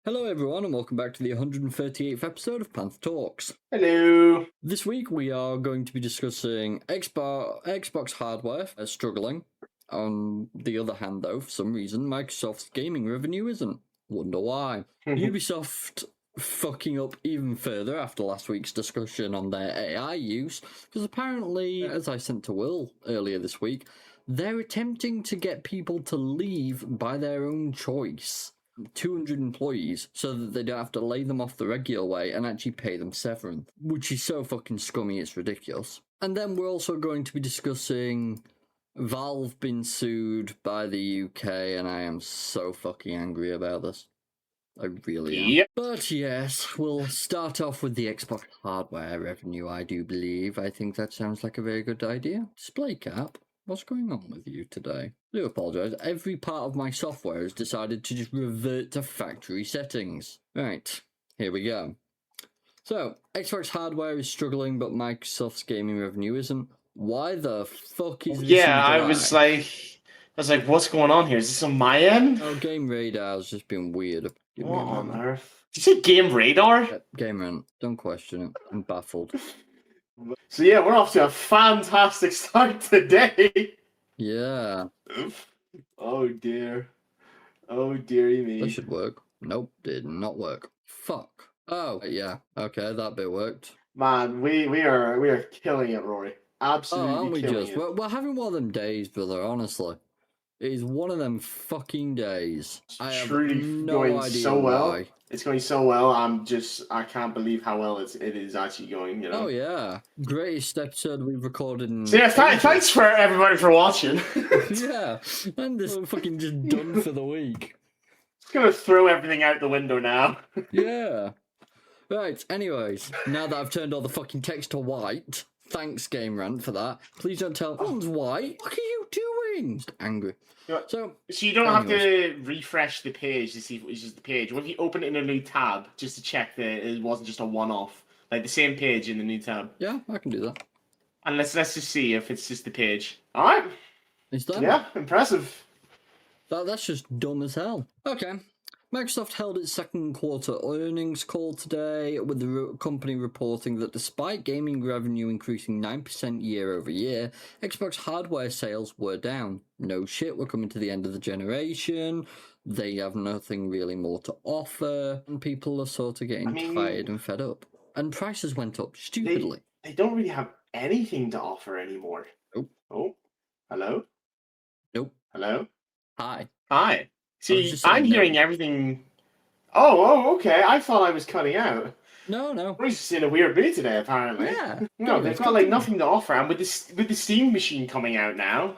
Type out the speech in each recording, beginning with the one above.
Hello everyone and welcome back to the 138th episode of PandTha Talks. Hello. This week we are going to be discussing Xbox hardware struggling. On the other hand though, for some reason, Microsoft's gaming revenue isn't. Wonder why. Ubisoft fucking up even further after last week's discussion on their AI use, because apparently, as I sent to Will earlier this week, they're attempting to get people to leave by their own choice. 200 employees so that they don't have to lay them off the regular way and actually pay them severance, which is so fucking scummy, it's ridiculous. And then we're also going to be discussing Valve being sued by the UK, and I am so fucking angry about this. I really am. Yep. But yes, we'll start off with the Xbox hardware revenue, I do believe. I think that sounds like a very good idea. Display cap. What's going on with you today? I do apologise. Every part of my software has decided to just revert to factory settings. Right, here we go. So, Xbox hardware is struggling, but Microsoft's gaming revenue isn't. Why the fuck is this? Yeah, I was like, what's going on here? Is this on my end? Oh, Game Radar's just been weird. What on earth? Did you say Game Radar? Game Rant, don't question it. I'm baffled. So yeah, we're off to a fantastic start today. Yeah. Oh dear. Oh dearie me. That should work. Nope, did not work. Fuck. Oh, yeah. Okay, that bit worked. Man, we are killing it, Rory. Absolutely aren't we killing just? it. We're having one of them days, brother, honestly. It is one of them fucking days. I have Truly no going idea so well. why. It's going so well. I can't believe how well it is actually going. You know. Oh yeah, greatest episode we've recorded in. So yeah, thanks for everybody for watching. Yeah, and this is fucking just done for the week. Just gonna throw everything out the window now. Yeah. Right. Anyways, now that I've turned all the fucking text to white, thanks Game Rant for that. Please don't tell. One's white. What are you doing? Just angry. So you don't have to refresh the page to see if it's just the page. What if you open it in a new tab just to check that it wasn't just a one-off, like the same page in the new tab? Yeah, I can do that. And let's just see if it's just the page. All right. It's done. Yeah, impressive. That's just dumb as hell. Okay. Microsoft held its second quarter earnings call today, with the company reporting that despite gaming revenue increasing 9% year over year, Xbox hardware sales were down. No shit, we're coming to the end of the generation. They have nothing really more to offer, and people are sort of getting tired and fed up. And prices went up stupidly. They don't really have anything to offer anymore. Nope. Oh, hello? Nope. Hello? Hi. Hi. See, I'm hearing everything. Oh, okay. I thought I was cutting out. No. We're just in a weird mood today, apparently. Yeah. No, they've got like nothing to offer, and with the Steam machine coming out now,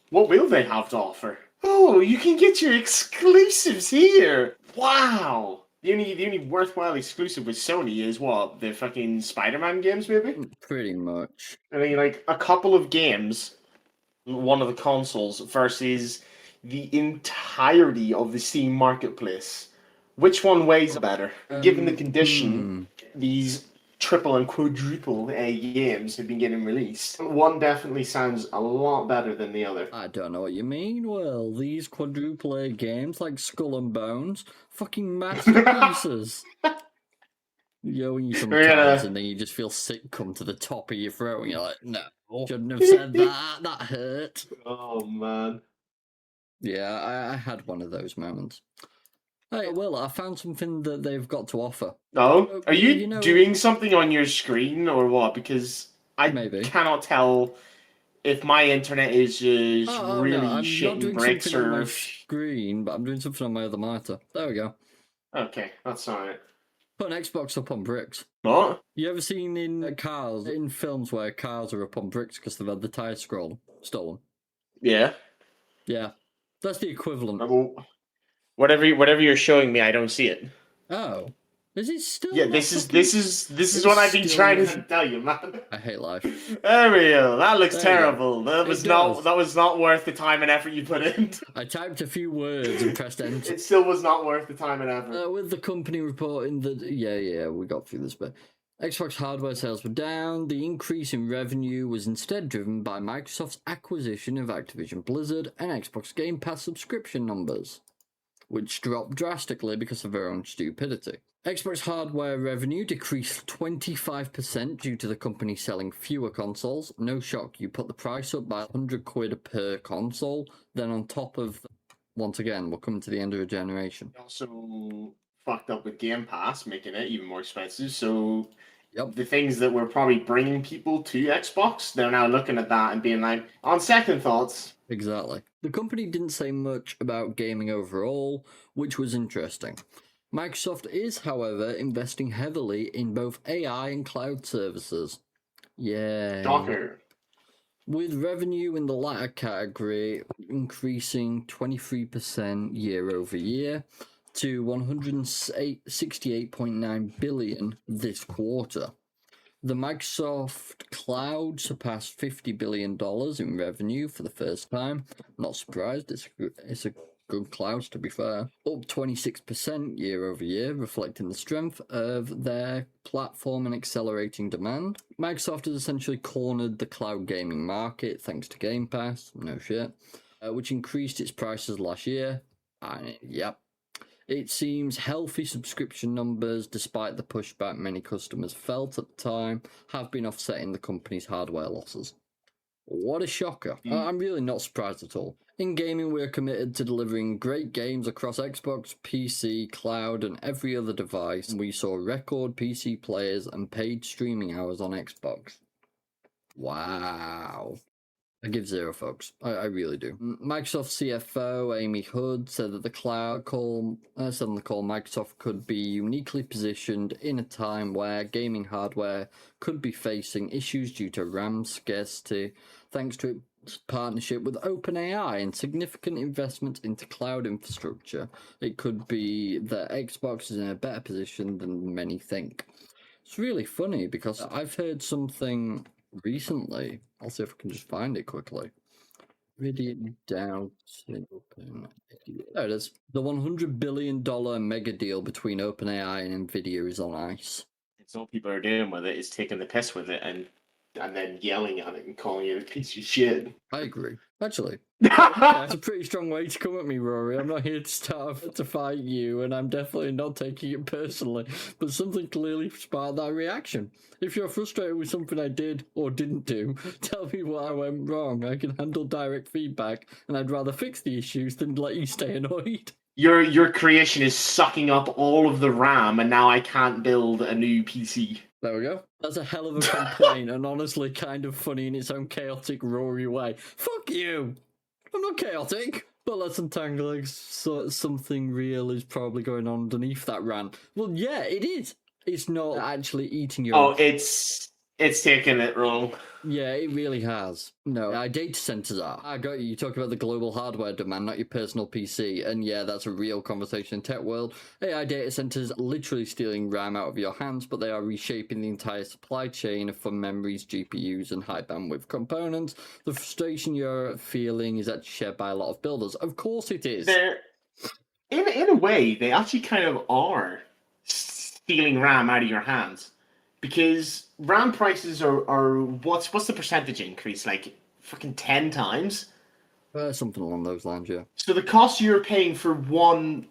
what will they have to offer? Oh, you can get your exclusives here. Wow. The only worthwhile exclusive with Sony is what, the fucking Spider-Man games, maybe? Pretty much. I mean, like a couple of games, one of the consoles versus the entirety of the Steam marketplace. Which one weighs better? Given the condition these triple and quadruple A games have been getting released, one definitely sounds a lot better than the other. I don't know what you mean. Well, these quadruple A games like Skull and Bones, fucking masterpieces. You win you some cards and then you just feel sick come to the top of your throat and you're like, no, shouldn't have said that. That hurt. Oh man. Yeah, I had one of those moments. Hey, Will, I found something that they've got to offer. Oh? Are you doing something on your screen or what? Because I cannot tell if my internet is just really shitting bricks or... on my screen, but I'm doing something on my other monitor. There we go. Okay, that's alright. Put an Xbox up on bricks. What? You ever seen in cars, in films where cars are up on bricks because they've had the tyre stolen? Yeah. Yeah. That's the equivalent. Whatever you're showing me, I don't see it. Oh. Is it still? Yeah, this is what I've been trying to tell you, man. I hate life. There we go. That looks terrible. That was not worth the time and effort you put in. I typed a few words and pressed enter. It still was not worth the time and effort. With the company reporting that we got through this bit. Xbox hardware sales were down. The increase in revenue was instead driven by Microsoft's acquisition of Activision Blizzard and Xbox Game Pass subscription numbers. which dropped drastically because of their own stupidity. Xbox hardware revenue decreased 25% due to the company selling fewer consoles. No shock, you put the price up by 100 quid per console, then on top of, once again, we're coming to the end of a generation. Also fucked up with Game Pass, making it even more expensive. So Yep. the things that were probably bringing people to Xbox, they're now looking at that and being like, on second thoughts. Exactly. The company didn't say much about gaming overall, which was interesting. Microsoft is, however, investing heavily in both AI and cloud services. Yeah. Shocker. With revenue in the latter category increasing 23% year over year to 168.9 billion this quarter. The Microsoft Cloud surpassed $50 billion in revenue for the first time. Not surprised, it's a good cloud, to be fair. Up 26% year over year, reflecting the strength of their platform and accelerating demand. Microsoft has essentially cornered the cloud gaming market thanks to Game Pass, no shit, which increased its prices last year. Yep. It seems healthy subscription numbers, despite the pushback many customers felt at the time, have been offsetting the company's hardware losses. What a shocker. I'm really not surprised at all. In gaming, we're committed to delivering great games across Xbox, PC, cloud, and every other device. We saw record PC players and paid streaming hours on Xbox. Wow. I give zero fucks. I really do. Microsoft CFO Amy Hood said that the call Microsoft could be uniquely positioned in a time where gaming hardware could be facing issues due to RAM scarcity, thanks to its partnership with OpenAI and significant investment into cloud infrastructure. It could be that Xbox is in a better position than many think. It's really funny because I've heard something recently. I'll see if I can just find it quickly. Nvidia down. There it is. The $100 billion mega deal between OpenAI and Nvidia is on ice. It's all people are doing with it is taking the piss with it and then yelling at it and calling it a piece of shit. I agree. Actually, that's a pretty strong way to come at me, Rory. I'm not here to fight you, and I'm definitely not taking it personally. But something clearly sparked that reaction. If you're frustrated with something I did or didn't do, tell me what I went wrong. I can handle direct feedback, and I'd rather fix the issues than let you stay annoyed. Your creation is sucking up all of the RAM, and now I can't build a new PC. There we go. That's a hell of a complaint, and honestly kind of funny in its own chaotic, Rory way. Fuck you! I'm not chaotic! But let's untangle it. So something real is probably going on underneath that rant. Well, yeah, it is. It's not actually eating your... Oh, it's taking it wrong. Yeah, it really has. No, data centers are. I got you. You talk about the global hardware demand, not your personal PC. And yeah, that's a real conversation in tech world. AI data centers are literally stealing RAM out of your hands, but they are reshaping the entire supply chain for memories, GPUs, and high bandwidth components. The frustration you're feeling is actually shared by a lot of builders. Of course it is. In a way, they actually kind of are stealing RAM out of your hands. Because RAM prices are what's the percentage increase? Like fucking 10 times? Something along those lines, yeah. So the cost you're paying for one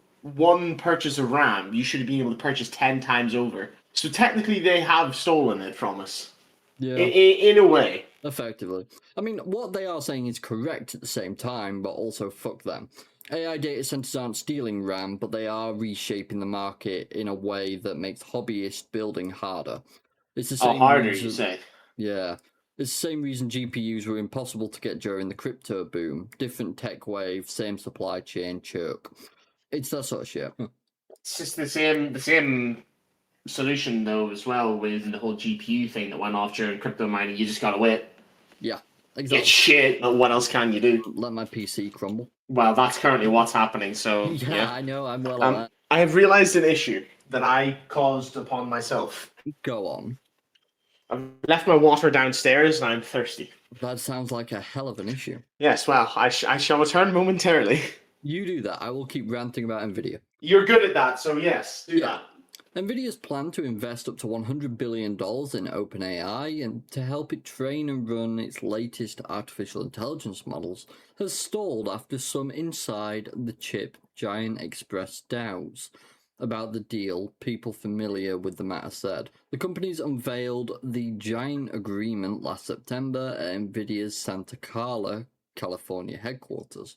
purchase of RAM, you should be able to purchase 10 times over. So technically they have stolen it from us. Yeah. In a way. Effectively. I mean, what they are saying is correct at the same time, but also fuck them. AI data centers aren't stealing RAM, but they are reshaping the market in a way that makes hobbyist building harder. It's the same harder, reason, you say? Yeah. It's the same reason GPUs were impossible to get during the crypto boom. Different tech wave, same supply chain, choke. It's that sort of shit. It's just the same solution, though, as well, with the whole GPU thing that went off during crypto mining. You just gotta wait. Yeah, exactly. It's shit, but what else can you do? Let my PC crumble. Well, that's currently what's happening, so... Yeah, I know, I'm well aware. I have realised an issue that I caused upon myself. Go on. I've left my water downstairs and I'm thirsty. That sounds like a hell of an issue. Yes, well, I shall return momentarily. You do that. I will keep ranting about Nvidia. You're good at that, so yes, do that. Nvidia's plan to invest up to $100 billion in OpenAI and to help it train and run its latest artificial intelligence models has stalled after some inside the chip giant expressed doubts about the deal. People familiar with the matter said. The companies unveiled the giant agreement last September at Nvidia's Santa Carla, California headquarters.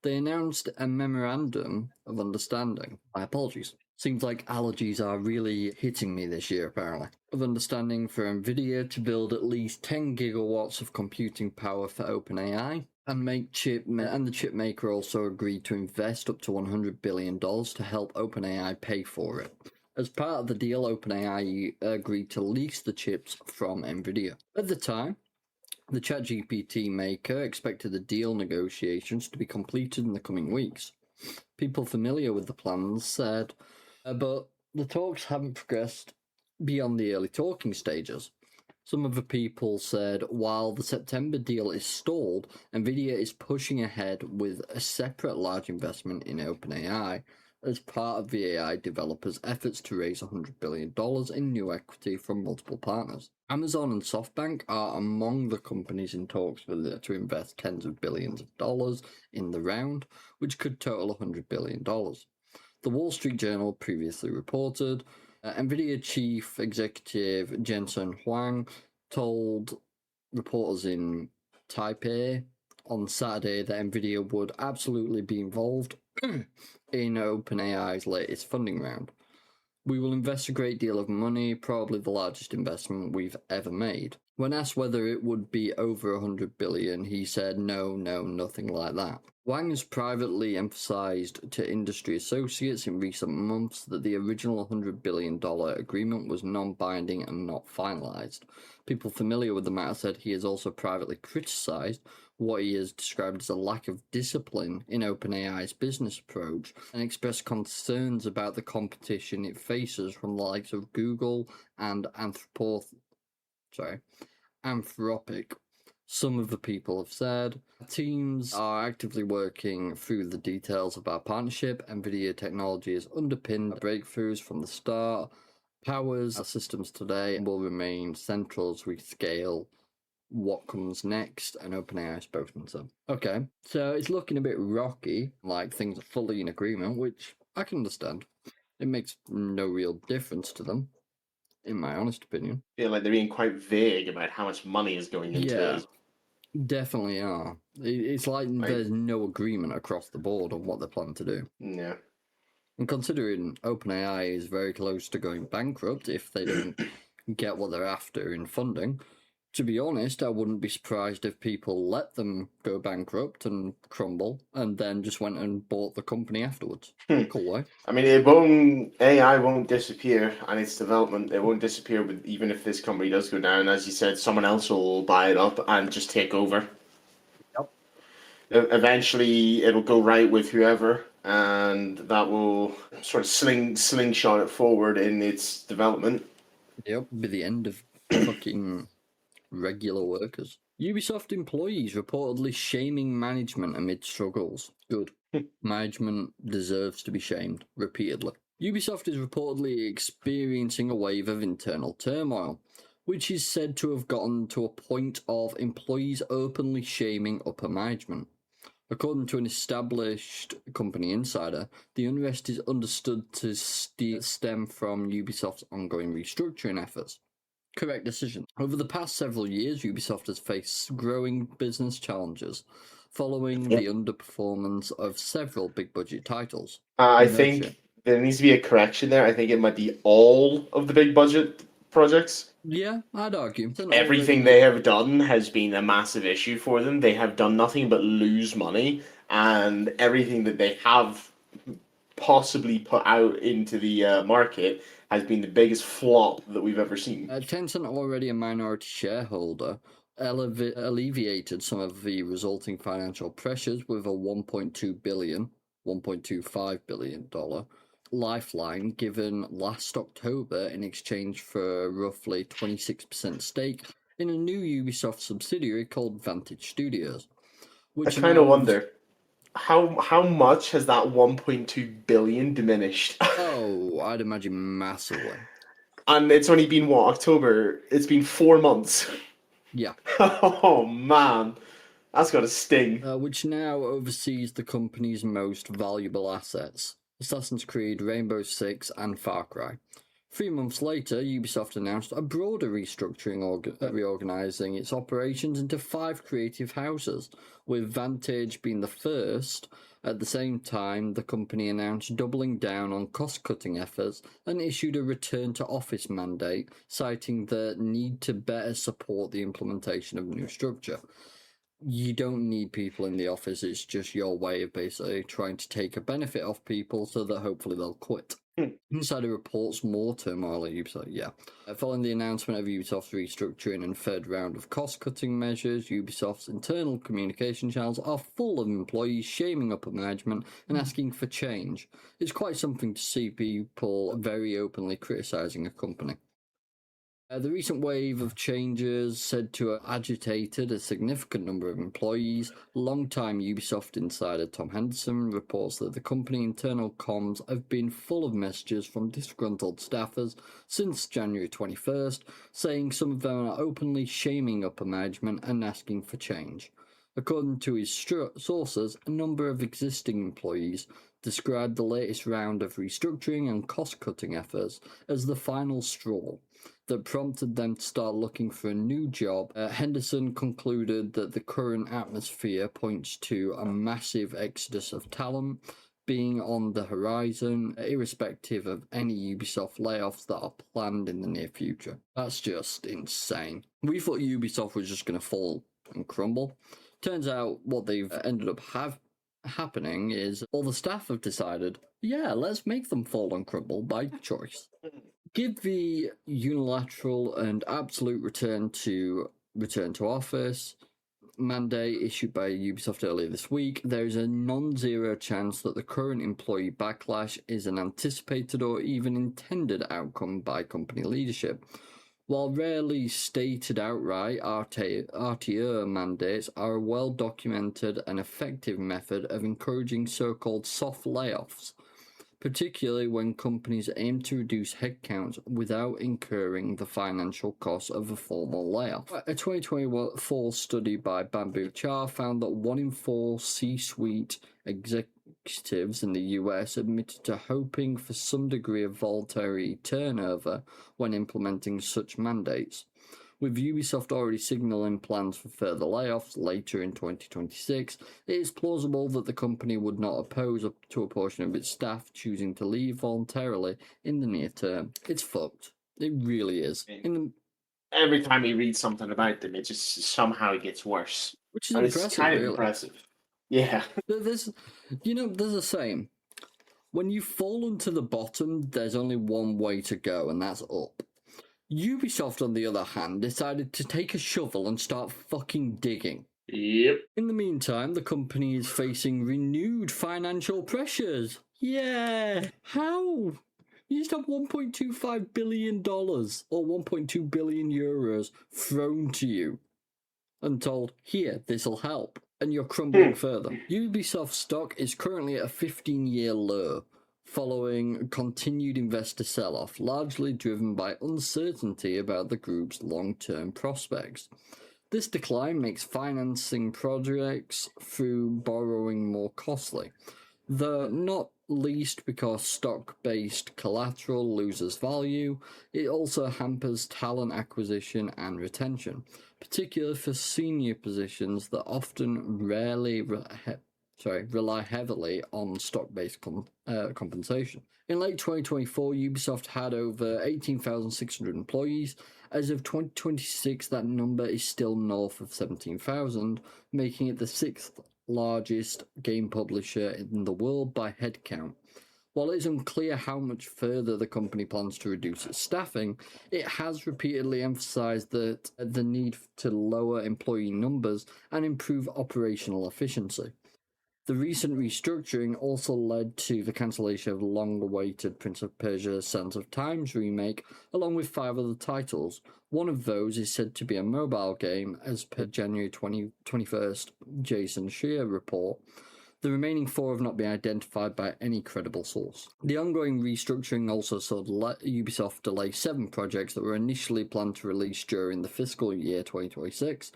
They announced a memorandum of understanding. My apologies. Seems like allergies are really hitting me this year, apparently. Of understanding for Nvidia to build at least 10 gigawatts of computing power for OpenAI, and the chip maker also agreed to invest up to $100 billion to help OpenAI pay for it. As part of the deal, OpenAI agreed to lease the chips from Nvidia. At the time, the ChatGPT maker expected the deal negotiations to be completed in the coming weeks. People familiar with the plans said, but the talks haven't progressed beyond the early talking stages. Some of the people said while the September deal is stalled, Nvidia is pushing ahead with a separate large investment in OpenAI as part of the AI developers' efforts to raise $100 billion in new equity from multiple partners. Amazon and SoftBank are among the companies in talks to invest tens of billions of dollars in the round, which could total $100 billion. The Wall Street Journal previously reported Nvidia chief executive Jensen Huang told reporters in Taipei on Saturday that Nvidia would absolutely be involved in OpenAI's latest funding round. We will invest a great deal of money, probably the largest investment we've ever made. When asked whether it would be over $100 billion, he said no, nothing like that. Wang has privately emphasized to industry associates in recent months that the original $100 billion agreement was non-binding and not finalized. People familiar with the matter said he has also privately criticized what he has described as a lack of discipline in OpenAI's business approach and expressed concerns about the competition it faces from the likes of Google and Anthropic. Some of the people have said teams are actively working through the details of our partnership. Nvidia technology has underpinned breakthroughs from the start, powers our systems today, and will remain central as we scale what comes next, and OpenAI spokesman said. Okay, so it's looking a bit rocky, like things are fully in agreement, which I can understand. It makes no real difference to them, in my honest opinion. I feel like they're being quite vague about how much money is going into Yeah, it. definitely are. It's like there's no agreement across the board on what they're planning to do. Yeah. And considering OpenAI is very close to going bankrupt if they don't get what they're after in funding, to be honest, I wouldn't be surprised if people let them go bankrupt and crumble and then just went and bought the company afterwards. Cool way. I mean, AI won't disappear, and its development, it won't disappear even if this company does go down. As you said, someone else will buy it up and just take over. Yep. Eventually, it'll go right with whoever, and that will sort of slingshot it forward in its development. Yep, be the end of fucking regular workers. Ubisoft employees reportedly shaming management amid struggles. Good. Management deserves to be shamed repeatedly. Ubisoft is reportedly experiencing a wave of internal turmoil, which is said to have gotten to a point of employees openly shaming upper management. According to an established company insider, the unrest is understood to stem from Ubisoft's ongoing restructuring efforts. Correct decision. Over the past several years, Ubisoft has faced growing business challenges following the underperformance of several big-budget titles. I think there needs to be a correction there. I think it might be all of the big budget projects. Yeah, I'd argue. Everything they have done has been a massive issue for them. They have done nothing but lose money, and everything that they have possibly put out into the market has been the biggest flop that we've ever seen. Tencent, already a minority shareholder, alleviated some of the resulting financial pressures with a $1.25 billion lifeline given last October in exchange for a roughly 26% stake in a new Ubisoft subsidiary called Vantage Studios. I kind of wonder. how much has that 1.2 billion diminished? Oh, I'd imagine massively. And it's only been what, October? It's been 4 months. Yeah. Oh man, that's got to sting. Which now oversees the company's most valuable assets: Assassin's Creed, Rainbow Six, and Far Cry. 3 months later, Ubisoft announced a broader restructuring, reorganizing its operations into 5 creative houses, with Vantage being the first. At the same time, the company announced doubling down on cost-cutting efforts and issued a return-to-office mandate, citing the need to better support the implementation of the new structure. You don't need people in the office, it's just your way of basically trying to take a benefit off people so that hopefully they'll quit. Insider reports more turmoil at Ubisoft. Following the announcement of Ubisoft's restructuring and third round of cost-cutting measures, Ubisoft's internal communication channels are full of employees shaming upper management and asking for change. It's quite something to see people very openly criticising a company. The recent wave of changes said to have agitated a significant number of employees. Longtime Ubisoft insider Tom Henderson reports that the company internal comms have been full of messages from disgruntled staffers since January 21st, saying some of them are openly shaming upper management and asking for change. According to his sources, a number of existing employees described the latest round of restructuring and cost-cutting efforts as the final straw that prompted them to start looking for a new job. Henderson concluded that the current atmosphere points to a massive exodus of talent being on the horizon, irrespective of any Ubisoft layoffs that are planned in the near future. That's just insane. We thought Ubisoft was just going to fall and crumble. Turns out what they've ended up happening is all the staff have decided, yeah, let's make them fall and crumble by choice. Give the unilateral and absolute return to office mandate issued by Ubisoft earlier this week, there is a non-zero chance that the current employee backlash is an anticipated or even intended outcome by company leadership. While rarely stated outright, RTO mandates are a well-documented and effective method of encouraging so-called soft layoffs, particularly when companies aim to reduce headcount without incurring the financial costs of a formal layoff. A 2024 study by Bamboo Char found that 1 in 4 C-suite executives in the US admitted to hoping for some degree of voluntary turnover when implementing such mandates. With Ubisoft already signalling plans for further layoffs later in 2026, it is plausible that the company would not oppose up to a portion of its staff choosing to leave voluntarily in the near term. It's fucked. It really is. Every time you read something about them, it just somehow gets worse. Which is and impressive, it's kind of really. impressive. Yeah. There's a saying. When you've fallen to the bottom, there's only one way to go, and that's up. Ubisoft, on the other hand, decided to take a shovel and start fucking digging. Yep. In the meantime, the company is facing renewed financial pressures. Yeah! How? You just have $1.25 billion or 1.2 billion euros thrown to you and told, here, this'll help, and you're crumbling further. Ubisoft stock is currently at a 15-year low, following continued investor sell-off, largely driven by uncertainty about the group's long-term prospects. This decline makes financing projects through borrowing more costly, though not least because stock-based collateral loses value. It also hampers talent acquisition and retention, particularly for senior positions that often rely heavily on stock-based compensation. In late 2024, Ubisoft had over 18,600 employees. As of 2026, that number is still north of 17,000, making it the 6th largest game publisher in the world by headcount. While it is unclear how much further the company plans to reduce its staffing, it has repeatedly emphasized that the need to lower employee numbers and improve operational efficiency. The recent restructuring also led to the cancellation of the long-awaited Prince of Persia: Sands of Times remake, along with 5 other titles. One of those is said to be a mobile game, as per January 21st Jason Schreier report. The remaining 4 have not been identified by any credible source. The ongoing restructuring also saw Ubisoft delay 7 projects that were initially planned to release during the fiscal year 2026.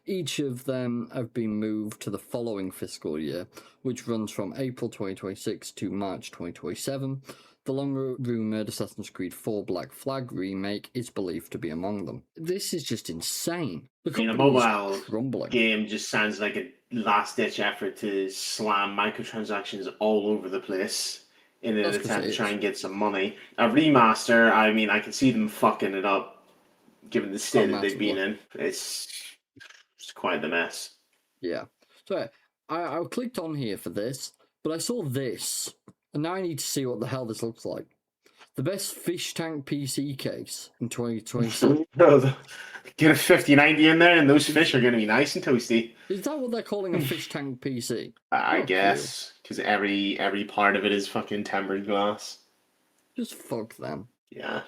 Each of them have been moved to the following fiscal year, which runs from April 2026 to March 2027. The long-rumoured Assassin's Creed 4 Black Flag remake is believed to be among them. This is just insane. The I mean, a company is mobile crumbling. game just sounds like a last-ditch effort to slam microtransactions all over the place in an attempt to try and get some money. A remaster, I mean, I can see them fucking it up, given the state that they've been in. It's quite the mess. Yeah. So I clicked on here for this, but I saw this, and now I need to see what the hell this looks like. The best fish tank PC case in 2026. Get a 5090 in there, and those fish are going to be nice and toasty. Is that what they're calling a fish tank PC? I guess, because every part of it is fucking tempered glass. Just fuck them. Yeah.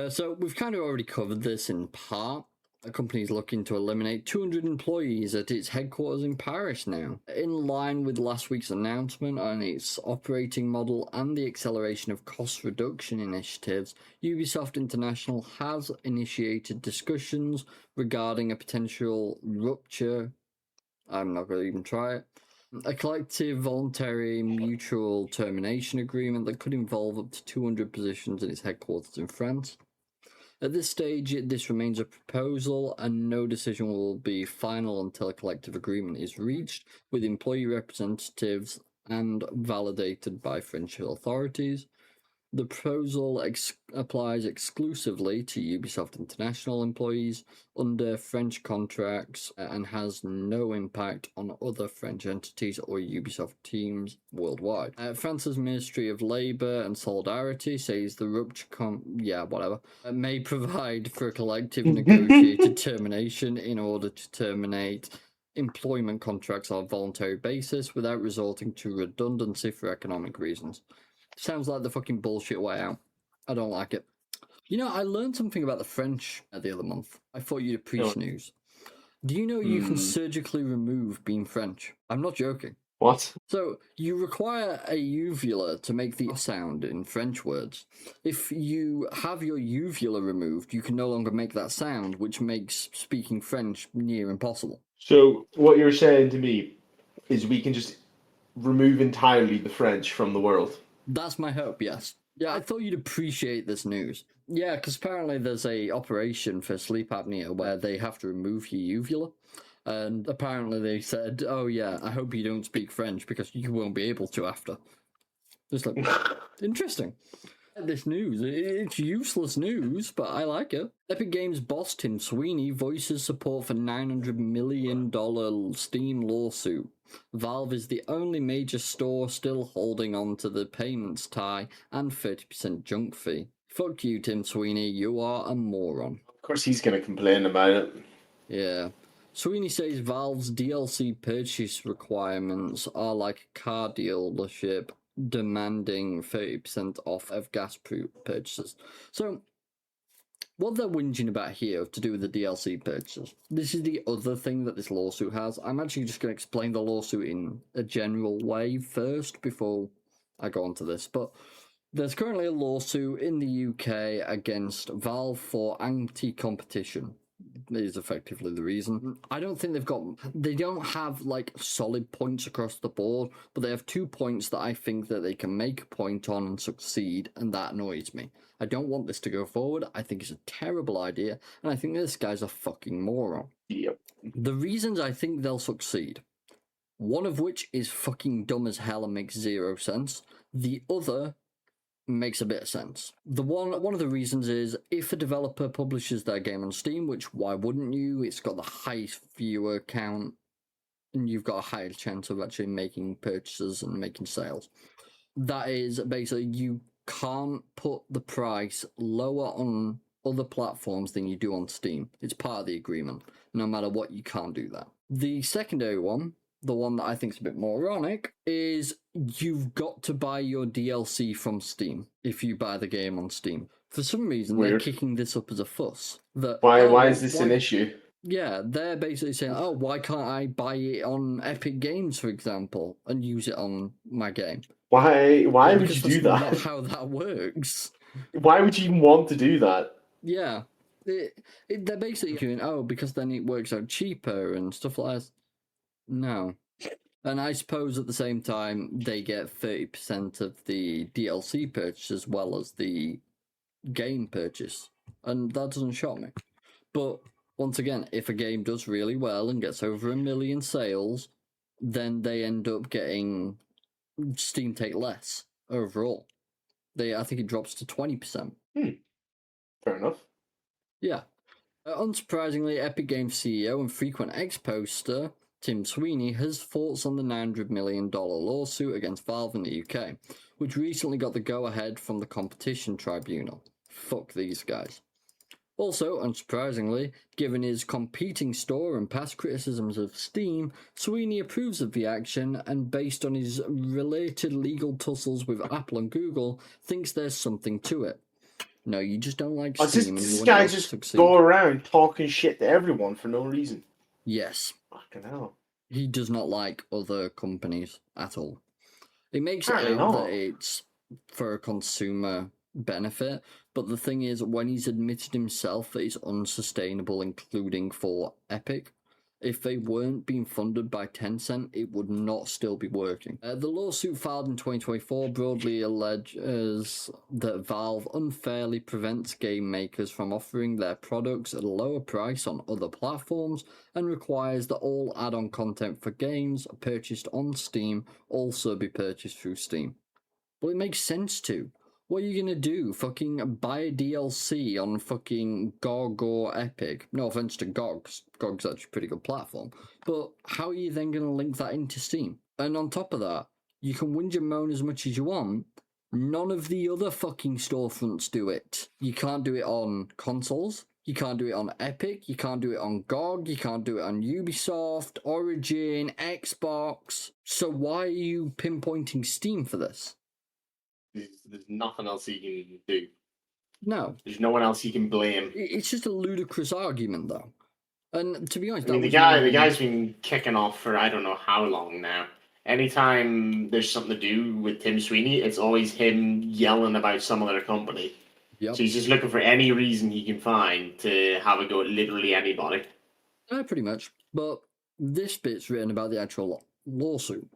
So we've kind of already covered this in part. The company is looking to eliminate 200 employees at its headquarters in Paris now. In line with last week's announcement on its operating model and the acceleration of cost reduction initiatives, Ubisoft International has initiated discussions regarding a potential rupture. I'm not going to even try it. A collective, voluntary, mutual termination agreement that could involve up to 200 positions in its headquarters in France. At this stage, this remains a proposal, and no decision will be final until a collective agreement is reached with employee representatives and validated by French authorities. The proposal applies exclusively to Ubisoft International employees under French contracts and has no impact on other French entities or Ubisoft teams worldwide. France's Ministry of Labour and Solidarity says the rupture may provide for a collective negotiated termination in order to terminate employment contracts on a voluntary basis without resorting to redundancy for economic reasons. Sounds like the fucking bullshit way out. I don't like it. You know, I learned something about the French the other month. I thought you'd appreciate news. Do you know you can surgically remove being French? I'm not joking. What? So, you require a uvula to make the sound in French words. If you have your uvula removed, you can no longer make that sound, which makes speaking French near impossible. So, what you're saying to me is we can just remove entirely the French from the world? That's my hope, yes. Yeah, I thought you'd appreciate this news. Yeah, because apparently there's a operation for sleep apnea where they have to remove your uvula. And apparently they said, oh yeah, I hope you don't speak French because you won't be able to after. Just like, interesting. This news, it's useless news, but I like it. Epic Games boss Tim Sweeney voices support for $900 million Steam lawsuit. Valve is the only major store still holding on to the payments tie and 30% junk fee. Fuck you, Tim Sweeney, you are a moron. Of course he's going to complain about it. Yeah. Sweeney says Valve's DLC purchase requirements are like a car dealership demanding 30% off of gas purchases. So, what they're whinging about here to do with the DLC purchases, this is the other thing that this lawsuit has. I'm actually just going to explain the lawsuit in a general way first before I go on to this. But there's currently a lawsuit in the UK against Valve for anti-competition. Is effectively the reason. I don't think they don't have like solid points across the board, but they have 2 points that I think that they can make a point on and succeed, and that annoys me. I don't want this to go forward. I think it's a terrible idea, and I think this guy's a fucking moron. Yep. The reasons I think they'll succeed, one of which is fucking dumb as hell and makes zero sense. The other makes a bit of sense. One of the reasons is if a developer publishes their game on Steam, which why wouldn't you? It's got the highest viewer count, and you've got a higher chance of actually making purchases and making sales. That is basically you can't put the price lower on other platforms than you do on Steam. It's part of the agreement. No matter what, you can't do that. The secondary one, the one that I think is a bit more ironic, is you've got to buy your DLC from Steam if you buy the game on Steam. For some reason, they're kicking this up as a fuss. Why is this an issue? Yeah, they're basically saying, oh, why can't I buy it on Epic Games, for example, and use it on my game? Why would Because you do that's that? not how that works. Why would you even want to do that? Yeah. They're basically doing, oh, because then it works out cheaper and stuff like that. No. And I suppose at the same time, they get 30% of the DLC purchase as well as the game purchase. And that doesn't shock me. But once again, if a game does really well and gets over 1 million sales, then they end up getting Steam take less overall. I think it drops to 20%. Fair enough. Yeah. Unsurprisingly, Epic Games CEO and frequent ex-poster Tim Sweeney has thoughts on the $900 million lawsuit against Valve in the UK, which recently got the go-ahead from the Competition Tribunal. Fuck these guys. Also, unsurprisingly, given his competing store and past criticisms of Steam, Sweeney approves of the action and, based on his related legal tussles with Apple and Google, thinks there's something to it. No, you just don't like Steam. This guy just succeed. go around talking shit to everyone for no reason. Yes. Fucking hell. He does not like other companies at all. It makes it out that it's for a consumer benefit, but the thing is, when he's admitted himself that it's unsustainable, including for Epic, if they weren't being funded by Tencent, it would not still be working. The lawsuit filed in 2024 broadly alleges that Valve unfairly prevents game makers from offering their products at a lower price on other platforms and requires that all add-on content for games purchased on Steam also be purchased through Steam. Well, it makes sense to. What are you gonna do? Fucking buy a DLC on fucking GOG or Epic? No offense to GOG. GOG's actually a pretty good platform. But how are you then gonna link that into Steam? And on top of that, you can whinge and moan as much as you want. None of the other fucking storefronts do it. You can't do it on consoles. You can't do it on Epic. You can't do it on GOG. You can't do it on Ubisoft, Origin, Xbox. So why are you pinpointing Steam for this? There's nothing else you can do. No. There's no one else you can blame. It's just a ludicrous argument, though. And to be honest, I mean, the guy's been kicking off for I don't know how long now. Anytime there's something to do with Tim Sweeney, it's always him yelling about some other company. Yep. So he's just looking for any reason he can find to have a go at literally anybody. Pretty much. But this bit's written about the actual lawsuit.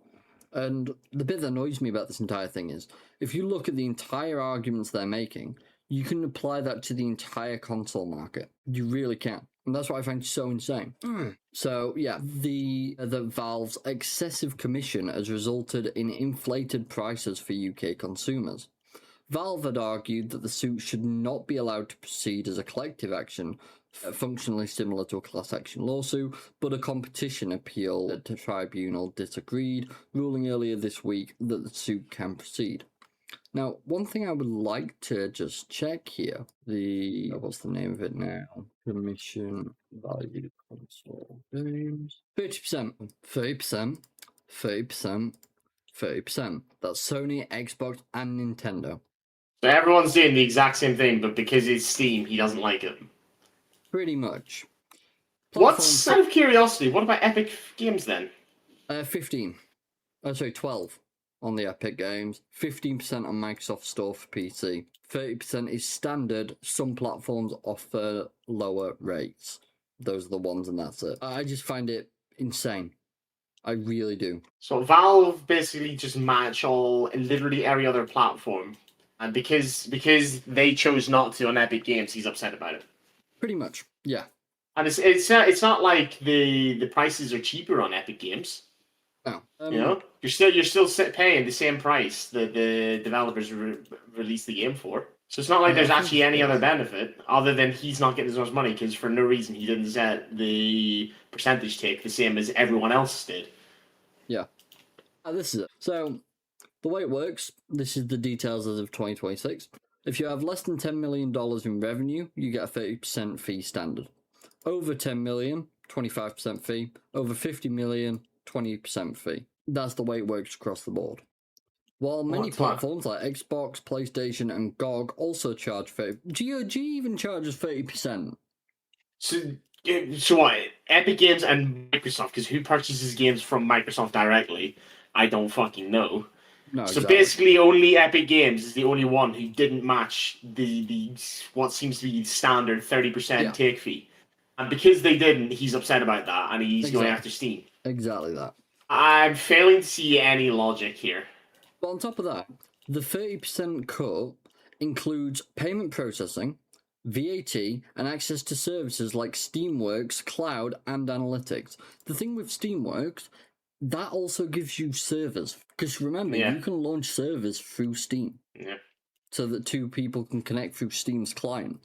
And the bit that annoys me about this entire thing is, if you look at the entire arguments they're making, you can apply that to the entire console market. You really can. And that's what I find so insane. So, yeah, the Valve's excessive commission has resulted in inflated prices for UK consumers. Valve had argued that the suit should not be allowed to proceed as a collective action, functionally similar to a class action lawsuit, but a competition appeal to tribunal disagreed, ruling earlier this week that the suit can proceed. Now, one thing I would like to just check here, what's the name of it now? Commission value console games. 30%, 30%, 30%, 30%. That's Sony, Xbox, and Nintendo. So everyone's doing the exact same thing, but because it's Steam, he doesn't like it. Pretty much. What's out of curiosity? What about Epic Games then? 15. Oh, sorry, 12 on the Epic Games. 15% on Microsoft Store for PC. 30% is standard. Some platforms offer lower rates. Those are the ones, and that's it. I just find it insane. I really do. So Valve basically just match literally every other platform, and because they chose not to on Epic Games, he's upset about it. Pretty much, yeah. And it's not like the prices are cheaper on Epic Games. No, you know, you're still paying the same price that the developers released the game for. So it's not like there's actually any other benefit other than he's not getting as much money because for no reason he didn't set the percentage take the same as everyone else did. Yeah, this is it. So the way it works, this is the details as of 2026. If you have less than $10 million in revenue, you get a 30% fee standard. Over 10 million, 25% fee. Over 50 million, 20% fee. That's the way it works across the board. While many platforms like Xbox, PlayStation, and GOG also charge 30%. Do you even charge us 30%? So So what? Epic Games and Microsoft, because who purchases games from Microsoft directly? I don't fucking know. No, So exactly. basically, only Epic Games is the only one who didn't match the what seems to be the standard 30% Yeah. take fee, and because they didn't, he's upset about that, and he's going after Steam. Exactly that. I'm failing to see any logic here. But on top of that, the 30% cut includes payment processing, VAT, and access to services like Steamworks, Cloud, and Analytics. The thing with Steamworks, that also gives you servers. Because remember, Yeah. you can launch servers through Steam. Yeah. So that two people can connect through Steam's client.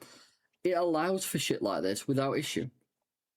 It allows for shit like this without issue.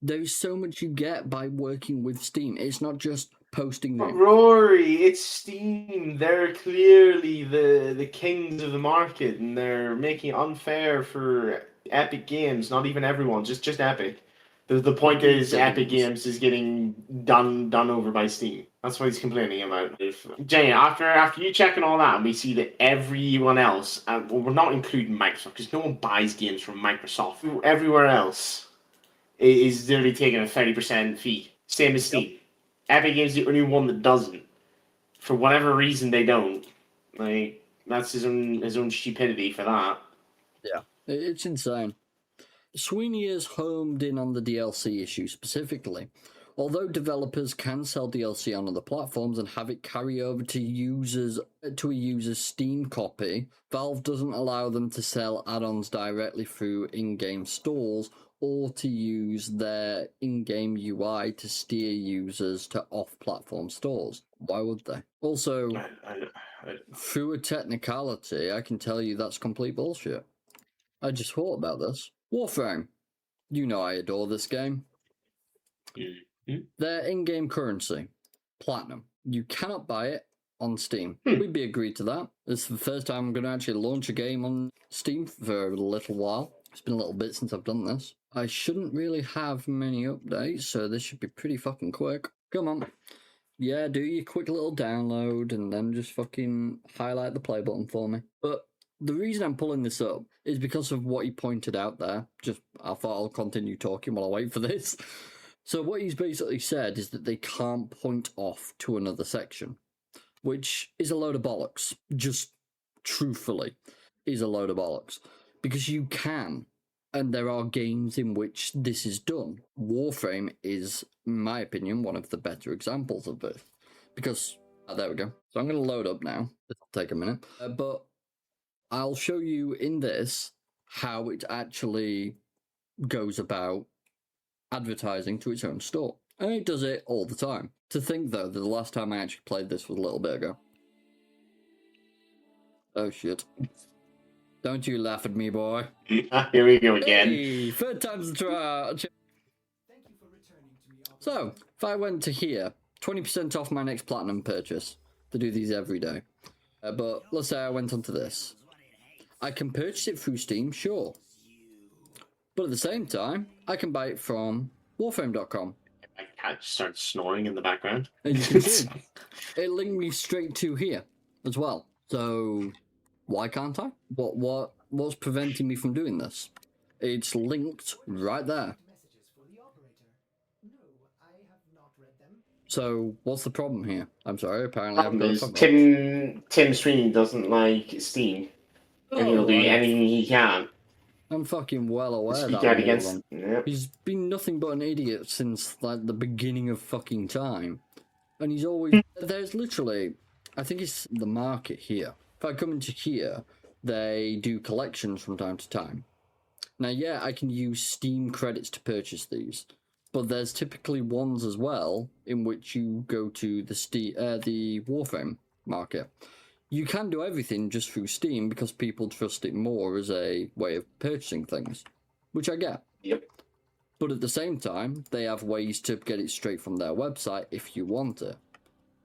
There is so much you get by working with Steam. It's not just posting But them. Rory, it's Steam. They're clearly the kings of the market, and they're making it unfair for Epic Games. Not even everyone, just Epic. The point is, Epic Games is getting done over by Steam. That's what he's complaining about. Jay, after you checking all that, we see that everyone else, well, we're not including Microsoft because no one buys games from Microsoft. Everywhere else is literally taking a 30% fee, same as Steam. Yep. Epic Games is the only one that doesn't. For whatever reason, they don't. Like, that's his own stupidity for that. Yeah, it's insane. Sweeney has homed in on the DLC issue specifically. Although developers can sell DLC on other platforms and have it carry over to a user's Steam copy, Valve doesn't allow them to sell add-ons directly through in-game stores or to use their in-game UI to steer users to off-platform stores. Why would they? Also, through a technicality, I can tell you that's complete bullshit. I just thought about this. Warframe. You know I adore this game. Mm-hmm. Their in-game currency, platinum. You cannot buy it on Steam. We'd be agreed to that. This is the first time I'm going to actually launch a game on Steam for a little while. It's been a little bit since I've done this. I shouldn't really have many updates, so this should be pretty fucking quick. Come on. Yeah, do your quick little download and then just fucking highlight the play button for me. But the reason I'm pulling this up is because of what he pointed out there. I thought I'll continue talking while I wait for this. So what he's basically said is that they can't point off to another section, which is a load of bollocks. Just truthfully, is a load of bollocks. Because you can, and there are games in which this is done. Warframe is, in my opinion, one of the better examples of this. Because, there we go. So I'm going to load up now. It'll take a minute. But I'll show you in this how it actually goes about advertising to its own store. And it does it all the time. To think, though, that the last time I actually played this was a little bit ago. Oh, shit. Don't you laugh at me, boy. Here we go again. Hey, third time's the charm. So, if I went to here, 20% off my next platinum purchase. They do these every day. But let's say I went onto this. I can purchase it through Steam, sure. But at the same time, I can buy it from warframe.com. My cat just started snoring in the background. And you can see it linked me straight to here as well. So why can't I? What's preventing me from doing this? It's linked right there. So what's the problem here? I'm sorry, apparently I've got to talk about Tim Sweeney doesn't like Steam. And he'll do anything he can. I'm fucking well aware Speak that out against. Yep. He's been nothing but an idiot since like the beginning of fucking time. And he's always there's literally I think it's the market here. If I come into here, they do collections from time to time. Now yeah, I can use Steam credits to purchase these. But there's typically ones as well in which you go to the Warframe market. You can do everything just through Steam because people trust it more as a way of purchasing things, which I get. Yep. But at the same time, they have ways to get it straight from their website if you want it.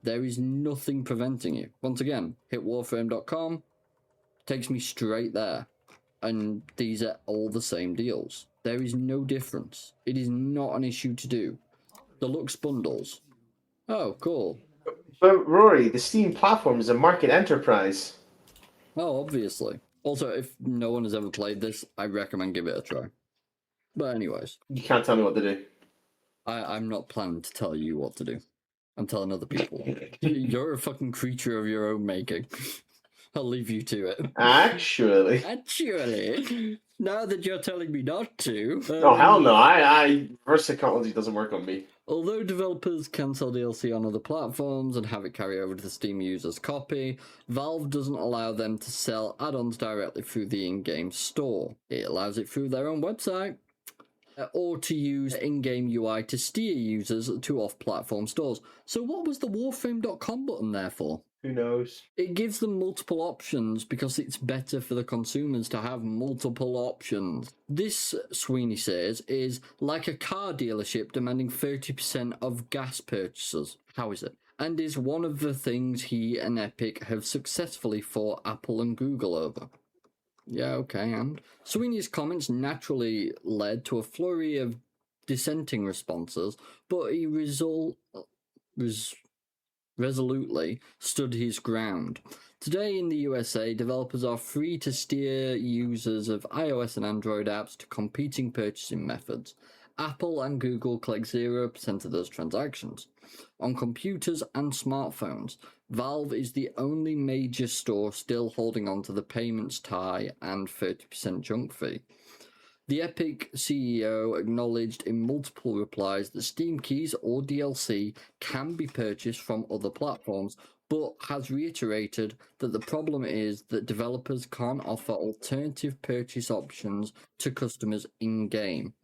There is nothing preventing you. Once again, hit warframe.com, takes me straight there. And these are all the same deals. There is no difference. It is not an issue to do. Deluxe bundles. Oh, cool. But Rory, the Steam platform is a market enterprise. Oh, obviously. Also, if no one has ever played this, I recommend give it a try. But anyways, You can't tell me what to do. I'm not planning to tell you what to do. I'm telling other people. You're a fucking creature of your own making. I'll leave you to it. Actually. Now that you're telling me not to. Oh, hell no. I reverse psychology doesn't work on me. Although developers can sell DLC on other platforms and have it carry over to the Steam user's copy, Valve doesn't allow them to sell add-ons directly through the in-game store. It allows it through their own website, or to use in-game UI to steer users to off-platform stores. So what was the Warframe.com button there for? Who knows? It gives them multiple options because it's better for the consumers to have multiple options. This, Sweeney says, is like a car dealership demanding 30% of gas purchases. How is it? And is one of the things he and Epic have successfully fought Apple and Google over. Yeah, okay, and Sweeney's comments naturally led to a flurry of dissenting responses, but he resolutely stood his ground. Today in the USA, developers are free to steer users of iOS and Android apps to competing purchasing methods. Apple and Google collect 0% of those transactions. On computers and smartphones, Valve is the only major store still holding on to the payments tie and 30% junk fee. The Epic CEO acknowledged in multiple replies that Steam keys or DLC can be purchased from other platforms, but has reiterated that the problem is that developers can't offer alternative purchase options to customers in-game.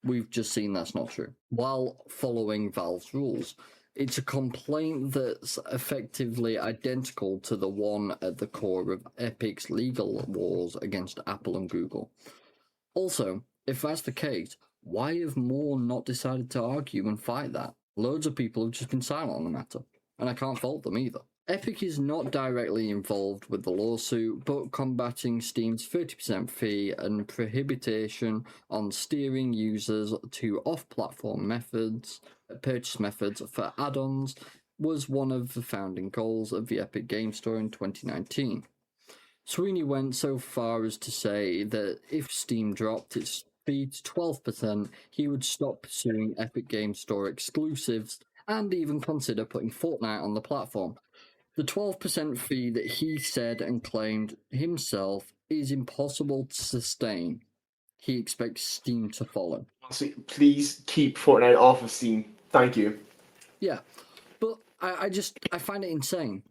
We've just seen that's not true. While following Valve's rules, it's a complaint that's effectively identical to the one at the core of Epic's legal wars against Apple and Google. Also, if that's the case, why have more not decided to argue and fight that? Loads of people have just been silent on the matter, and I can't fault them either. Epic is not directly involved with the lawsuit, but combating Steam's 30% fee and prohibition on steering users to off-platform purchase methods for add-ons was one of the founding goals of the Epic Game Store in 2019. Sweeney went so far as to say that if Steam dropped its fee to 12%, he would stop pursuing Epic Game Store exclusives and even consider putting Fortnite on the platform. The 12% fee that he said and claimed himself is impossible to sustain. He expects Steam to follow. Please keep Fortnite off of Steam. Thank you. Yeah, but I find it insane.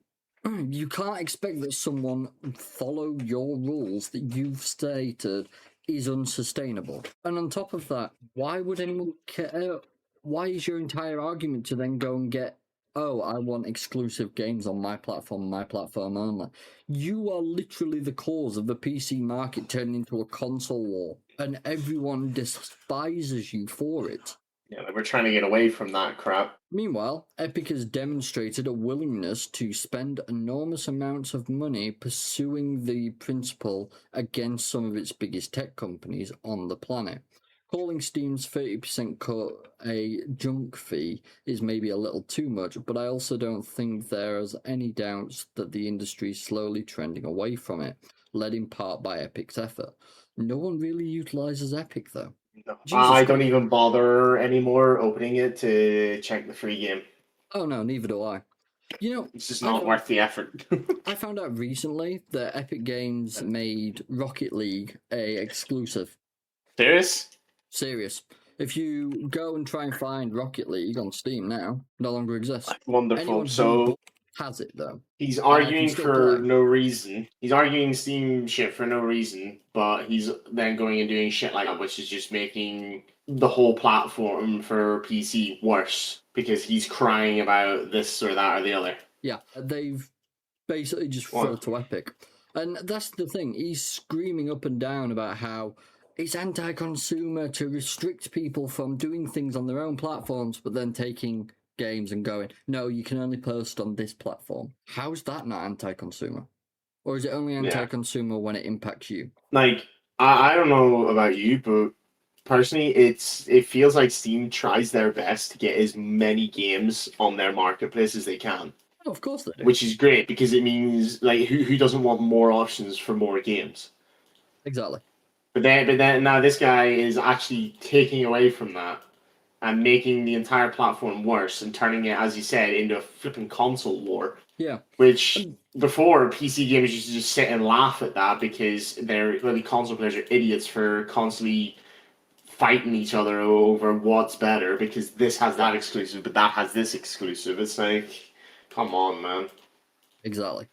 You can't expect that someone follow your rules that you've stated is unsustainable. And on top of that, why would anyone care? Why is your entire argument to then go and get, oh, I want exclusive games on my platform only? You are literally the cause of the PC market turning into a console war, and everyone despises you for it. Yeah, we're trying to get away from that crap. Meanwhile, Epic has demonstrated a willingness to spend enormous amounts of money pursuing the principle against some of its biggest tech companies on the planet. Calling Steam's 30% cut a junk fee is maybe a little too much, but I also don't think there's any doubts that the industry is slowly trending away from it, led in part by Epic's effort. No one really utilizes Epic, though. No. I don't even bother anymore opening it to check the free game. Oh no, neither do I. You know, it's just not worth the effort. I found out recently that Epic Games made Rocket League a exclusive. Serious? If you go and try and find Rocket League on Steam now, no longer exists. Wonderful. Anyone so has it though. He's arguing for no reason. He's arguing Steam shit for no reason, but he's then going and doing shit like that, which is just making the whole platform for PC worse because he's crying about this or that or the other. Yeah, they've basically just filled to Epic. And that's the thing. He's screaming up and down about how it's anti-consumer to restrict people from doing things on their own platforms, but then taking games and going, no, you can only post on this platform. How's that not anti-consumer? Or is it only anti-consumer when it impacts you? Like, I don't know about you, but personally, it feels like Steam tries their best to get as many games on their marketplace as they can. Oh, of course they do. Which is great, because it means, like, who doesn't want more options for more games? Exactly. But then now this guy is actually taking away from that and making the entire platform worse and turning it, as you said, into a flipping console war. Yeah. Which before PC gamers used to just sit and laugh at that because they're really console players are idiots for constantly fighting each other over what's better because this has that exclusive, but that has this exclusive. It's like, come on, man. Exactly.